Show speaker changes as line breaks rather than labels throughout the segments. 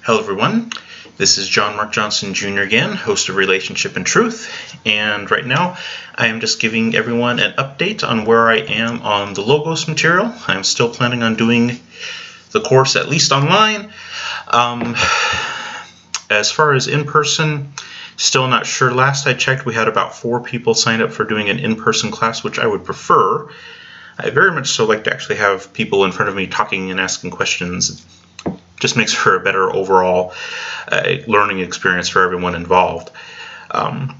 Hello everyone, this is John Mark Johnson Jr. again, host of Relationship and Truth, and right now I am just giving everyone an update on where I am on the Logos material. I'm still planning on doing the course at least online. As far as in-person, still not sure. Last I checked, we had about 4 people signed up for doing an in-person class, which I would prefer. I very much so like to actually have people in front of me talking and asking questions. Just makes for a better overall learning experience for everyone involved. I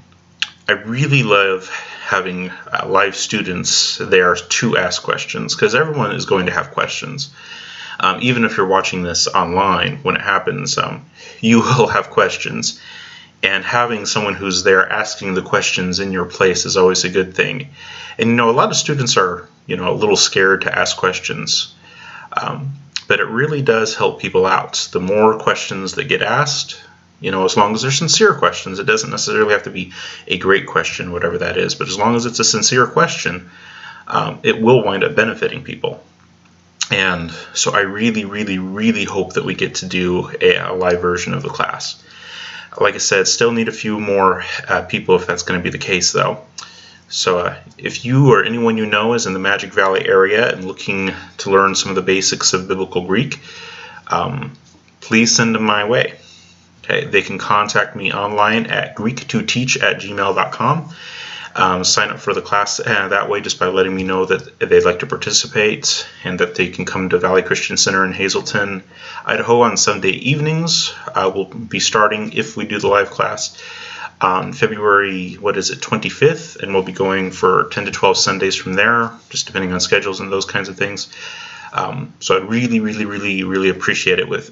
really love having live students there to ask questions, because everyone is going to have questions. Even if you're watching this online, when it happens, you will have questions. And having someone who's there asking the questions in your place is always a good thing. And a lot of students are a little scared to ask questions. But it really does help people out. The more questions that get asked, as long as they're sincere questions, it doesn't necessarily have to be a great question, whatever that is, but as long as it's a sincere question, it will wind up benefiting people. And so I really, really, really hope that we get to do a live version of the class. Like I said, still need a few more people if that's going to be the case, though. So if you or anyone you know is in the Magic Valley area and looking to learn some of the basics of Biblical Greek, please send them my way. Okay, they can contact me online at greek2teach@gmail.com. Sign up for the class that way just by letting me know that they'd like to participate and that they can come to Valley Christian Center in Hazleton, Idaho on Sunday evenings. We'll be starting, if we do the live class, on February 25th, and we'll be going for 10 to 12 Sundays from there, just depending on schedules and those kinds of things. So I'd really, really, really, really appreciate it if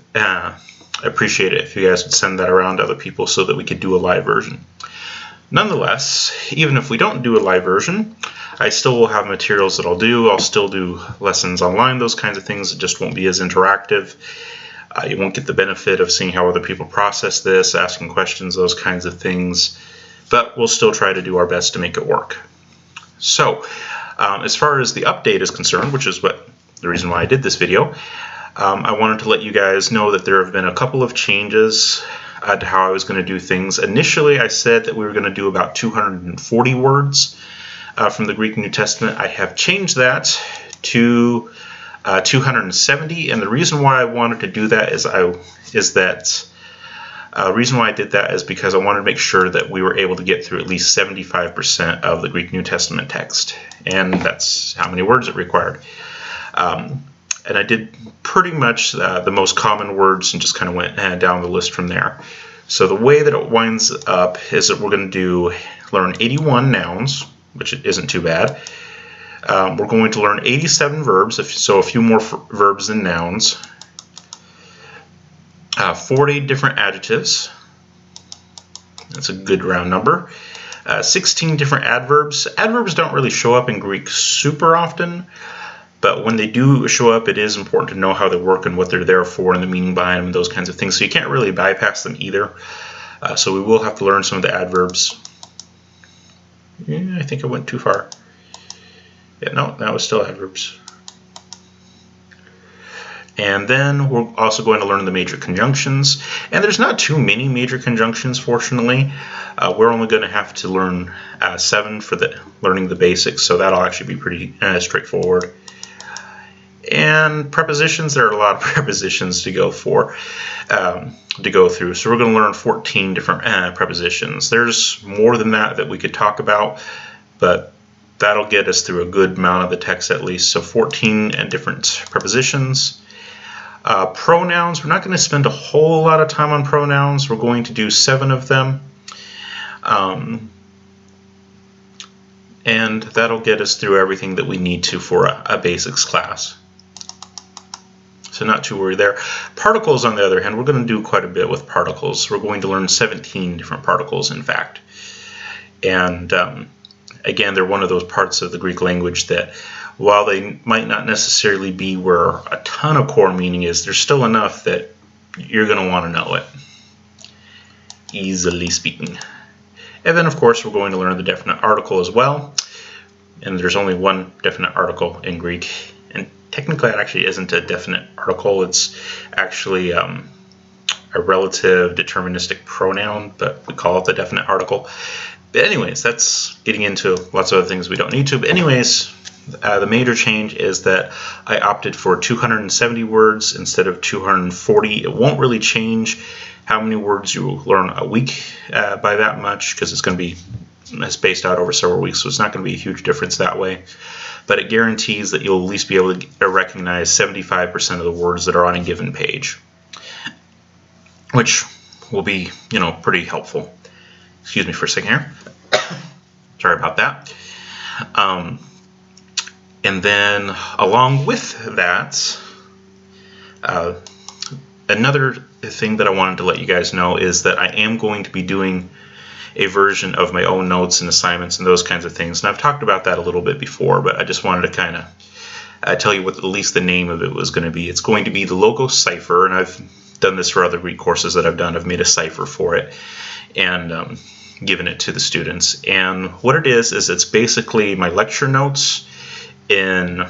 you guys would send that around to other people so that we could do a live version. Nonetheless, even if we don't do a live version, I still will have materials that I'll do. I'll still do lessons online, those kinds of things. It just won't be as interactive. You won't get the benefit of seeing how other people process this, asking questions, those kinds of things. But we'll still try to do our best to make it work. So, as far as the update is concerned, which is the reason why I did this video, I wanted to let you guys know that there have been a couple of changes to how I was going to do things. Initially, I said that we were going to do about 240 words from the Greek New Testament. I have changed that to 270, and the reason why I wanted to do that is because I wanted to make sure that we were able to get through at least 75% of the Greek New Testament text, and that's how many words it required. And I did pretty much the most common words and just kind of went down the list from there. So the way that it winds up is that we're going to learn 81 nouns, which isn't too bad. We're going to learn 87 verbs, so a few more verbs than nouns. 40 different adjectives. That's a good round number. 16 different adverbs. Adverbs don't really show up in Greek super often, but when they do show up, it is important to know how they work and what they're there for and the meaning behind them and those kinds of things. So you can't really bypass them either. So we will have to learn some of the adverbs. Yeah, I think I went too far. Yeah, no, that was still adverbs. And then we're also going to learn the major conjunctions. And there's not too many major conjunctions, fortunately. We're only going to have to learn 7 for learning the basics, so that'll actually be pretty straightforward. And prepositions, there are a lot of prepositions to go through. So we're going to learn 14 different prepositions. There's more than that we could talk about, but that'll get us through a good amount of the text at least. So 14 different prepositions. Pronouns, we're not going to spend a whole lot of time on pronouns. We're going to do 7 of them. And that'll get us through everything that we need to for a basics class. So not too worried there. Particles, on the other hand, we're going to do quite a bit with particles. We're going to learn 17 different particles, in fact. And again, they're one of those parts of the Greek language that, while they might not necessarily be where a ton of core meaning is, there's still enough that you're going to want to know it, easily speaking. And then, of course, we're going to learn the definite article as well. And there's only one definite article in Greek. And technically, it actually isn't a definite article. It's actually a relative deterministic pronoun, but we call it the definite article. But anyways, that's getting into lots of other things we don't need to. But anyways, the major change is that I opted for 270 words instead of 240. It won't really change how many words you learn a week by that much, because it's going to be spaced out over several weeks, so it's not going to be a huge difference that way. But it guarantees that you'll at least be able to recognize 75% of the words that are on a given page, which will be, pretty helpful. Excuse me for a second here. Sorry about that. And then along with that, another thing that I wanted to let you guys know is that I am going to be doing a version of my own notes and assignments and those kinds of things. And I've talked about that a little bit before, but I just wanted to kind of tell you what at least the name of it was going to be. It's going to be the Logos Cypher, and I've done this for other Greek courses that I've done. I've made a cipher for it and given it to the students. And what it is it's basically my lecture notes in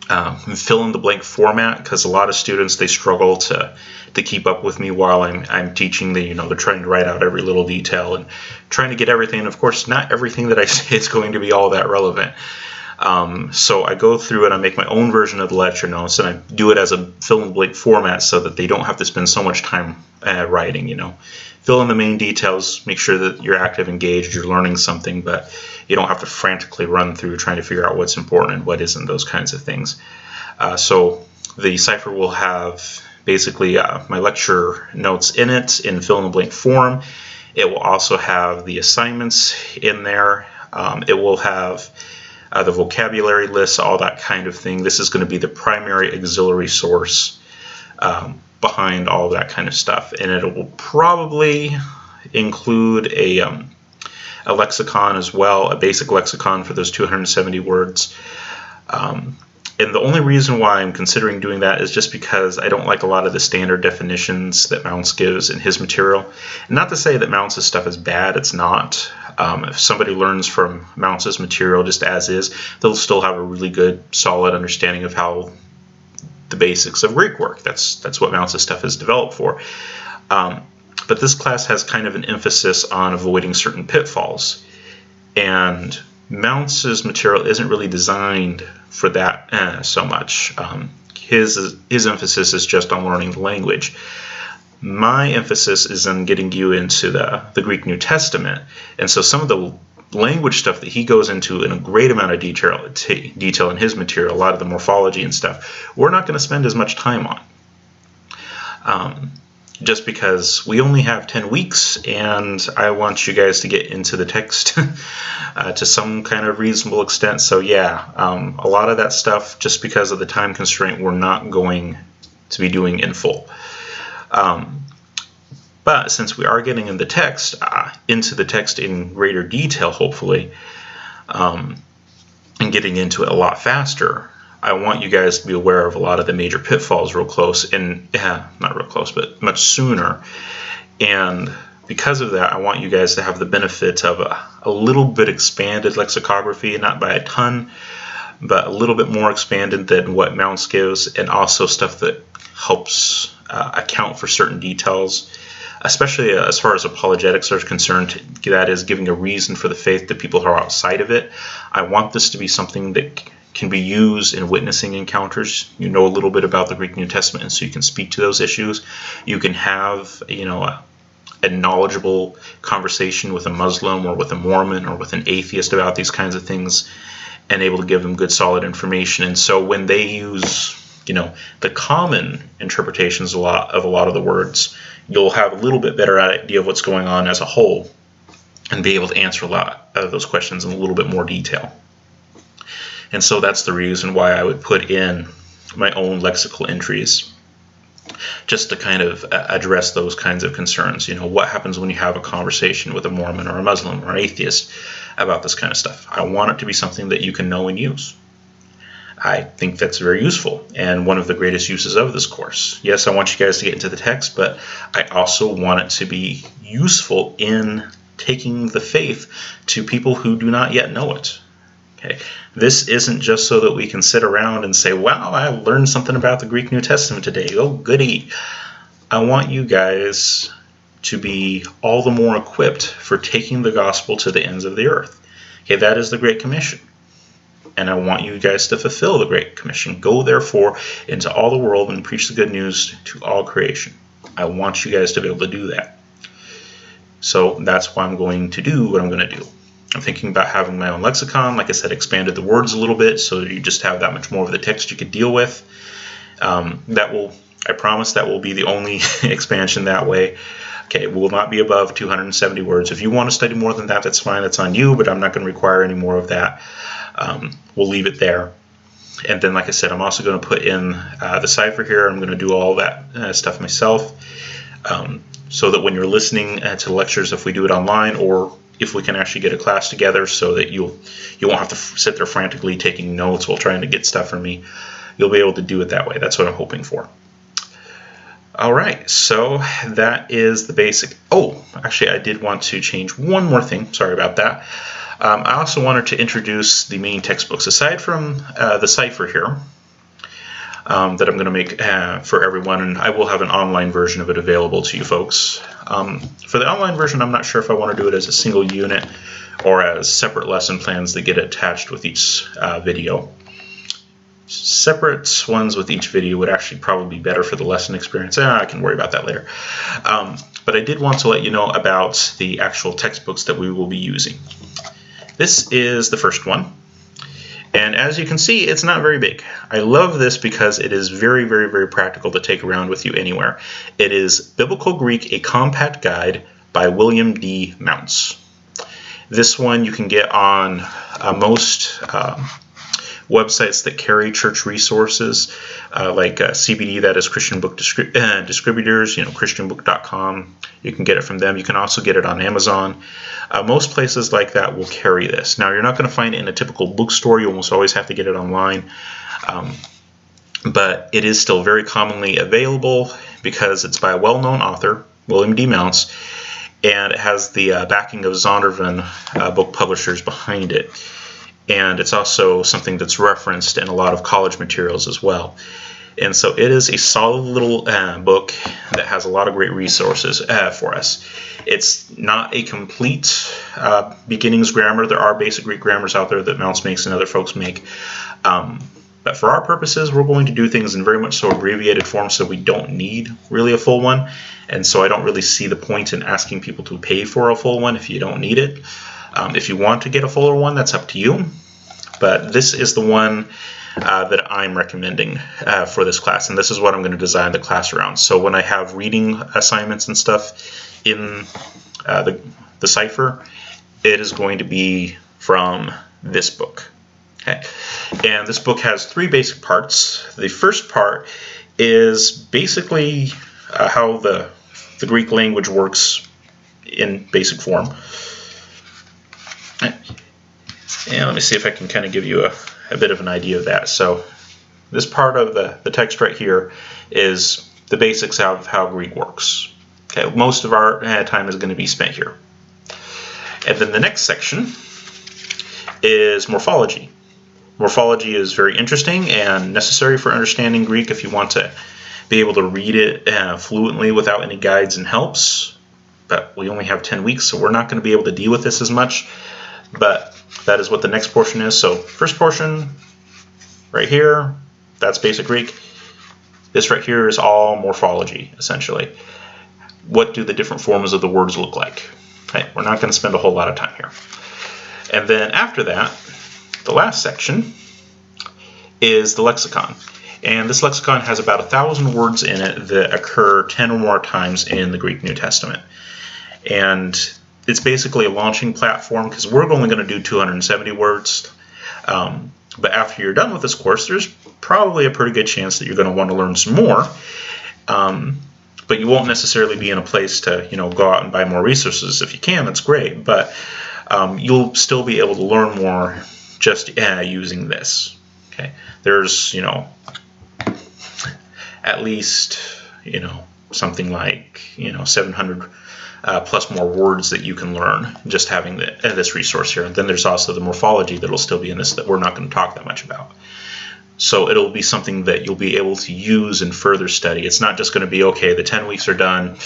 fill-in-the-blank format, because a lot of students, they struggle to keep up with me while I'm teaching. They're trying to write out every little detail and trying to get everything. And of course, not everything that I say is going to be all that relevant. So I go through and I make my own version of the lecture notes, and I do it as a fill-in-the-blank format so that they don't have to spend so much time writing. Fill in the main details, make sure that you're active, engaged, you're learning something, but you don't have to frantically run through trying to figure out what's important and what isn't, those kinds of things. So the cipher will have basically my lecture notes in it in fill-in-the-blank form. It will also have the assignments in there. It will have the vocabulary lists, all that kind of thing. This is going to be the primary auxiliary source behind all that kind of stuff, and it will probably include a lexicon as well, a basic lexicon for those 270 words. And the only reason why I'm considering doing that is just because I don't like a lot of the standard definitions that Mounts gives in his material. And not to say that Mounts' stuff is bad, it's not. If somebody learns from Mounts' material just as is, they'll still have a really good, solid understanding of how the basics of Greek work. That's what Mounts' stuff is developed for. But this class has kind of an emphasis on avoiding certain pitfalls. And Mounts' material isn't really designed for that so much. His emphasis is just on learning the language. My emphasis is on getting you into the Greek New Testament. And so some of the language stuff that he goes into in a great amount of detail in his material, a lot of the morphology and stuff, we're not going to spend as much time on. Just because we only have 10 weeks and I want you guys to get into the text to some kind of reasonable extent. So yeah, a lot of that stuff, just because of the time constraint, we're not going to be doing in full. But since we are getting into the text in greater detail, hopefully, and getting into it a lot faster, I want you guys to be aware of a lot of the major pitfalls real close, and not real close, but much sooner. And because of that, I want you guys to have the benefit of a little bit expanded lexicography, not by a ton, but a little bit more expanded than what Mounts gives, and also stuff that helps account for certain details, especially as far as apologetics are concerned. That is, giving a reason for the faith to people who are outside of it. I want this to be something that can be used in witnessing encounters. You know a little bit about the Greek New Testament, and so you can speak to those issues. You can have, a knowledgeable conversation with a Muslim or with a Mormon or with an atheist about these kinds of things, and able to give them good, solid information. And so when they use, the common interpretations of a lot of the words, you'll have a little bit better idea of what's going on as a whole, and be able to answer a lot of those questions in a little bit more detail. And so that's the reason why I would put in my own lexical entries, just to kind of address those kinds of concerns. What happens when you have a conversation with a Mormon or a Muslim or an atheist about this kind of stuff? I want it to be something that you can know and use. I think that's very useful, and one of the greatest uses of this course. Yes, I want you guys to get into the text, but I also want it to be useful in taking the faith to people who do not yet know it. Okay. This isn't just so that we can sit around and say, wow, I learned something about the Greek New Testament today. Oh, goody. I want you guys to be all the more equipped for taking the gospel to the ends of the earth. Okay, that is the Great Commission. And I want you guys to fulfill the Great Commission. Go therefore into all the world and preach the good news to all creation. I want you guys to be able to do that. So that's why I'm going to do what I'm going to do. I'm thinking about having my own lexicon. Like I said, expanded the words a little bit so you just have that much more of the text you could deal with. I promise that will be the only expansion that way. Okay, it will not be above 270 words. If you want to study more than that, that's fine. That's on you, but I'm not going to require any more of that. We'll leave it there. And then, like I said, I'm also going to put in the Cypher here. I'm going to do all that stuff myself, so that when you're listening to the lectures, if we do it online, or if we can actually get a class together so that you won't have to sit there frantically taking notes while trying to get stuff from me, you'll be able to do it that way. That's what I'm hoping for. All right, so that is the basic. Oh, actually, I did want to change one more thing. Sorry about that. I also wanted to introduce the main textbooks. Aside from the Cypher here, that I'm going to make for everyone, and I will have an online version of it available to you folks. For the online version, I'm not sure if I want to do it as a single unit or as separate lesson plans that get attached with each video. Separate ones with each video would actually probably be better for the lesson experience. I can worry about that later. But I did want to let you know about the actual textbooks that we will be using. This is the first one. And as you can see, it's not very big. I love this because it is very, very, very practical to take around with you anywhere. It is Biblical Greek, a Compact Guide by William D. Mounts. This one you can get on most websites that carry church resources, like CBD, that is Christian Book Distributors, christianbook.com. You can get it from them. You can also get it on Amazon. Most places like that will carry this. Now, you're not going to find it in a typical bookstore. You almost always have to get it online. But it is still very commonly available because it's by a well-known author, William D. Mounts, and it has the backing of Zondervan book publishers behind it. And it's also something that's referenced in a lot of college materials as well. And so it is a solid little book that has a lot of great resources for us. It's not a complete beginnings grammar. There are basic Greek grammars out there that Mounts makes and other folks make. But for our purposes, we're going to do things in very much so abbreviated form, so we don't need really a full one. And so I don't really see the point in asking people to pay for a full one if you don't need it. If you want to get a fuller one, that's up to you. But this is the one that I'm recommending for this class, and this is what I'm going to design the class around. So when I have reading assignments and stuff in the Cypher, it is going to be from this book. Okay, and this book has three basic parts. The first part is basically how the Greek language works in basic form. And let me see if I can kind of give you a bit of an idea of that. So this part of the text right here is the basics of how Greek works. Okay, most of our time is going to be spent here. And then the next section is morphology. Morphology is very interesting and necessary for understanding Greek if you want to be able to read it fluently without any guides and helps. But we only have 10 weeks, so we're not going to be able to deal with this as much. But that is what the next portion is. So first portion right here, that's basic Greek. This right here is all morphology, essentially. What do the different forms of the words look like? Okay, we're not going to spend a whole lot of time here. And then after that, the last section is the lexicon. And this lexicon has about 1,000 words in it that occur 10 or more times in the Greek New Testament. And it's basically a launching platform because we're only going to do 270 words. But after you're done with this course, there's probably a pretty good chance that you're going to want to learn some more. But you won't necessarily be in a place to, go out and buy more resources. If you can, that's great. But you'll still be able to learn more just using this. Okay, there's, at least, something like, 700 plus more words that you can learn just having this resource here. And then there's also the morphology that'll still be in this that we're not going to talk that much about. So it'll be something that you'll be able to use in further study. It's not just going to be, okay, the 10 weeks are done,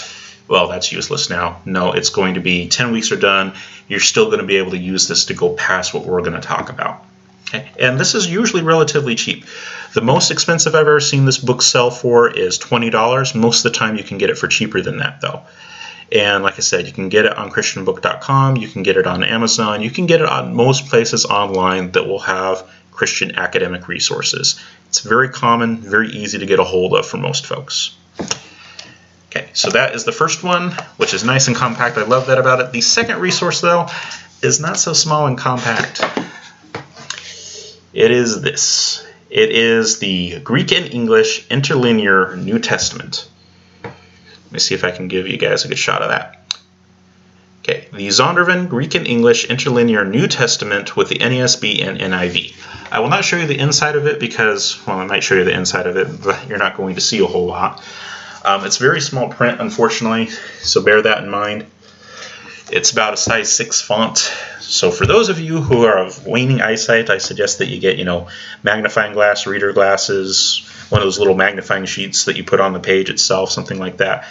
well, that's useless now. No, it's going to be 10 weeks are done. You're still going to be able to use this to go past what we're going to talk about. Okay? And this is usually relatively cheap. The most expensive I've ever seen this book sell for is $20. Most of the time you can get it for cheaper than that, though. And like I said, you can get it on christianbook.com, you can get it on Amazon, you can get it on most places online that will have Christian academic resources. It's very common, very easy to get a hold of for most folks. Okay, so that is the first one, which is nice and compact. I love that about it. The second resource, though, is not so small and compact. It is this. It is the Greek and English Interlinear New Testament. Let me see if I can give you guys a good shot of that. Okay, the Zondervan Greek and English Interlinear New Testament with the NASB and NIV. I will not show you the inside of it because, well, I might show you the inside of it, but you're not going to see a whole lot. It's very small print, unfortunately, so bear that in mind. It's about a size 6 font. So for those of you who are of waning eyesight, I suggest that you get, magnifying glass, reader glasses, one of those little magnifying sheets that you put on the page itself, something like that.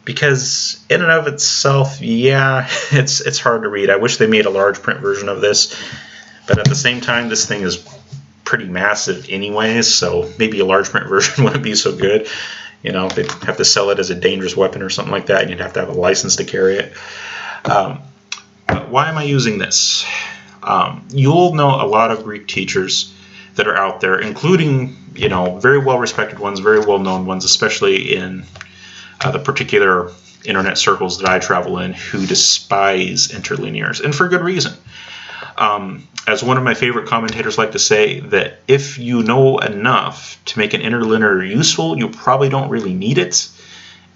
Because in and of itself, yeah, it's hard to read. I wish they made a large print version of this, but at the same time, this thing is pretty massive anyways, so maybe a large print version wouldn't be so good. They'd have to sell it as a dangerous weapon or something like that, and you'd have to have a license to carry it. But why am I using this? You'll know a lot of Greek teachers that are out there, including, very well-respected ones, very well-known ones, especially in the particular internet circles that I travel in, who despise interlinears, and for good reason. As one of my favorite commentators like to say, that if you know enough to make an interlinear useful, you probably don't really need it.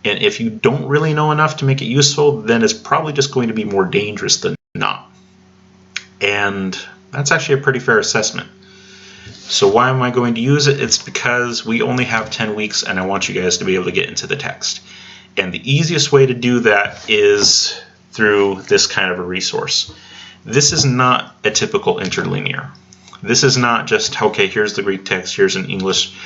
And if you don't really know enough to make it useful, then it's probably just going to be more dangerous than not. And that's actually a pretty fair assessment. So why am I going to use it? It's because we only have 10 weeks and I want you guys to be able to get into the text. And the easiest way to do that is through this kind of a resource. This is not a typical interlinear. This is not just, okay, here's the Greek text, here's an English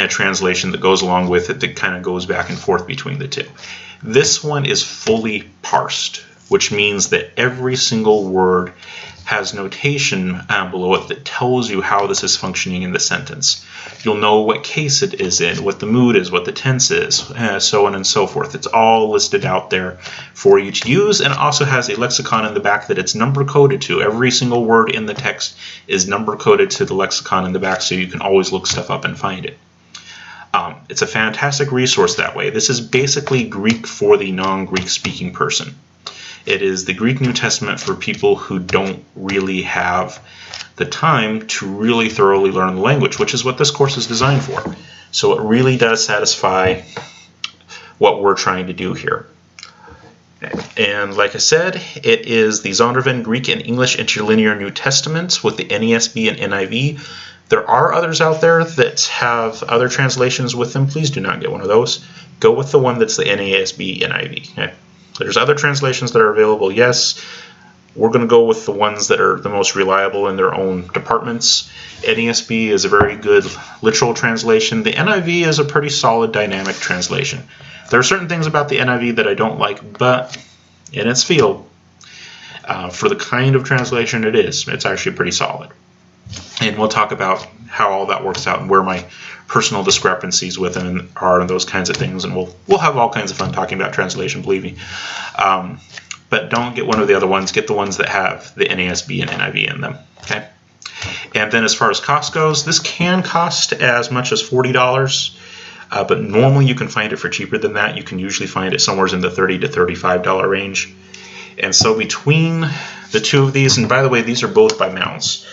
translation that goes along with it that kind of goes back and forth between the two. This one is fully parsed, which means that every single word has notation below it that tells you how this is functioning in the sentence. You'll know what case it is in, what the mood is, what the tense is, so on and so forth. It's all listed out there for you to use, and it also has a lexicon in the back that it's number coded to. Every single word in the text is number coded to the lexicon in the back, so you can always look stuff up and find it. It's a fantastic resource that way. This is basically Greek for the non-Greek speaking person. It is the Greek New Testament for people who don't really have the time to really thoroughly learn the language, which is what this course is designed for. So it really does satisfy what we're trying to do here. And like I said, it is the Zondervan Greek and English Interlinear New Testaments with the NASB and NIV. There are others out there that have other translations with them. Please do not get one of those. Go with the one that's the NASB NIV. Okay? There's other translations that are available, yes. We're going to go with the ones that are the most reliable in their own departments. NASB is a very good literal translation. The NIV is a pretty solid dynamic translation. There are certain things about the NIV that I don't like, but in its field, for the kind of translation it is, it's actually pretty solid. And we'll talk about how all that works out and where my personal discrepancies with them are and those kinds of things. And we'll have all kinds of fun talking about translation, believe me. But don't get one of the other ones. Get the ones that have the NASB and NIV in them. Okay. And then as far as cost goes, this can cost as much as $40. But normally you can find it for cheaper than that. You can usually find it somewhere in the $30 to $35 range. And so between the two of these, and by the way, these are both by Mounts.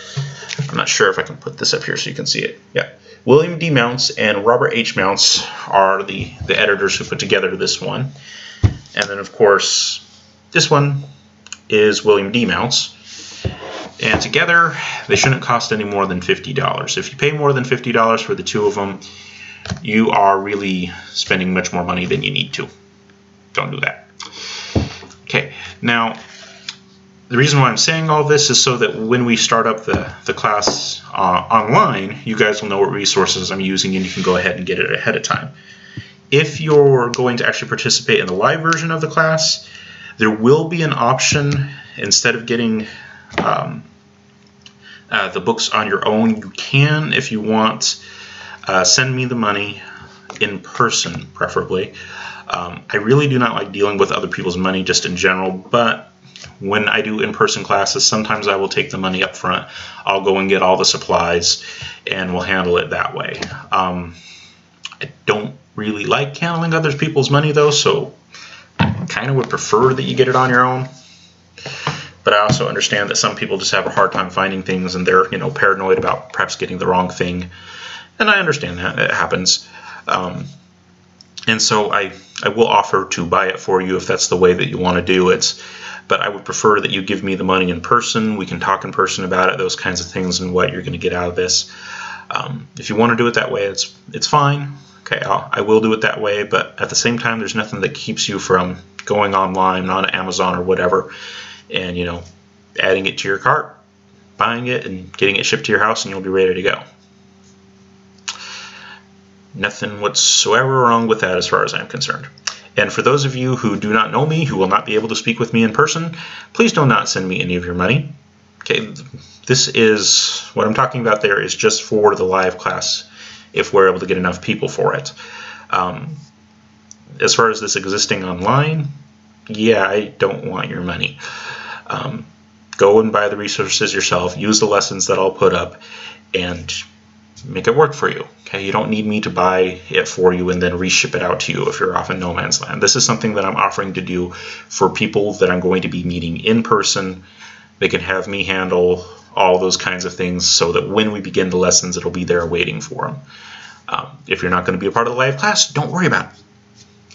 I'm not sure if I can put this up here so you can see it. Yeah. William D. Mounts and Robert H. Mounts are the editors who put together this one. And then, of course, this one is William D. Mounts. And together, they shouldn't cost any more than $50. If you pay more than $50 for the two of them, you are really spending much more money than you need to. Don't do that. Okay, now, The reason why I'm saying all this is so that when we start up the class online, you guys will know what resources I'm using and you can go ahead and get it ahead of time. If you're going to actually participate in the live version of the class, there will be an option, instead of getting the books on your own, you can, if you want, send me the money in person, preferably. I really do not like dealing with other people's money just in general, but when I do in-person classes, sometimes I will take the money up front. I'll go and get all the supplies, and we'll handle it that way. I don't really like handling other people's money, though, so I kind of would prefer that you get it on your own. But I also understand that some people just have a hard time finding things, and they're, paranoid about perhaps getting the wrong thing. And I understand that. It happens. And so I will offer to buy it for you if that's the way that you want to do it. But I would prefer that you give me the money in person. We can talk in person about it, those kinds of things, and what you're going to get out of this. If you want to do it that way, it's fine. Okay, I will do it that way, but at the same time, there's nothing that keeps you from going online on Amazon or whatever and, adding it to your cart, buying it, and getting it shipped to your house, and you'll be ready to go. Nothing whatsoever wrong with that as far as I'm concerned. And for those of you who do not know me, who will not be able to speak with me in person, please do not send me any of your money. Okay, this is, what I'm talking about there is just for the live class, if we're able to get enough people for it. As far as this existing online, yeah, I don't want your money. Go and buy the resources yourself, use the lessons that I'll put up, and make it work for you. Okay, you don't need me to buy it for you and then reship it out to you if you're off in no man's land. This is something that I'm offering to do for people that I'm going to be meeting in person. They can have me handle all those kinds of things so that when we begin the lessons, it'll be there waiting for them. If you're not going to be a part of the live class, don't worry about it.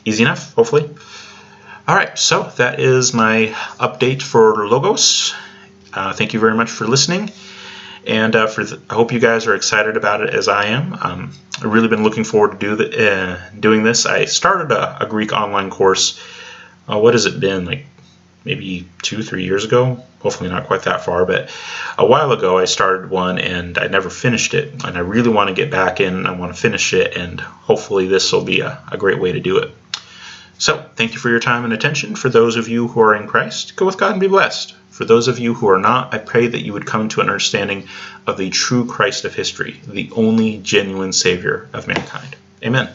Easy enough, hopefully. All right, so that is my update for Logos. Thank you very much for listening. And I hope you guys are excited about it as I am. I've really been looking forward to doing this. I started a Greek online course. What has it been, like maybe 2-3 years ago? Hopefully not quite that far, but a while ago I started one and I never finished it. And I really want to get back in. I want to finish it, and hopefully this will be a great way to do it. So thank you for your time and attention. For those of you who are in Christ, go with God and be blessed. For those of you who are not, I pray that you would come to an understanding of the true Christ of history, the only genuine Savior of mankind. Amen.